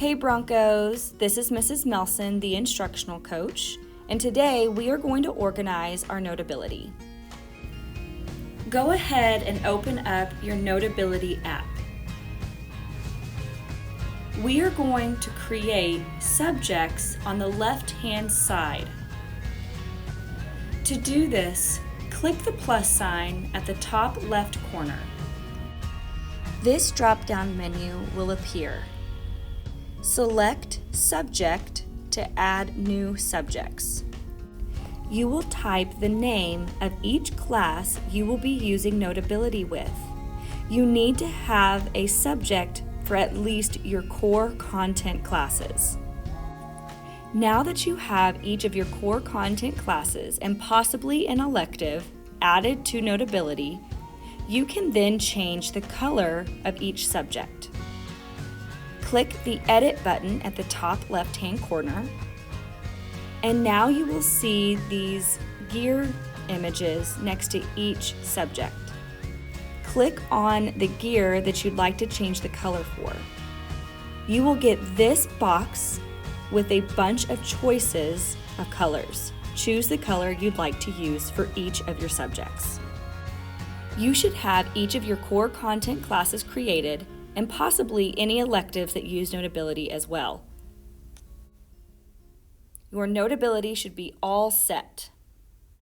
Hey Broncos, this is Mrs. Melson, the instructional coach, and today we are going to organize our Notability. Go ahead and open up your Notability app. We are going to create subjects on the left-hand side. To do this, click the plus sign at the top left corner. This drop-down menu will appear. Select Subject to add new subjects. You will type the name of each class you will be using Notability with. You need to have a subject for at least your core content classes. Now that you have each of your core content classes and possibly an elective added to Notability, you can then change the color of each subject. Click the Edit button at the top left-hand corner, and now you will see these gear images next to each subject. Click on the gear that you'd like to change the color for. You will get this box with a bunch of choices of colors. Choose the color you'd like to use for each of your subjects. You should have each of your core content classes created and possibly any electives that use Notability as well. Your Notability should be all set.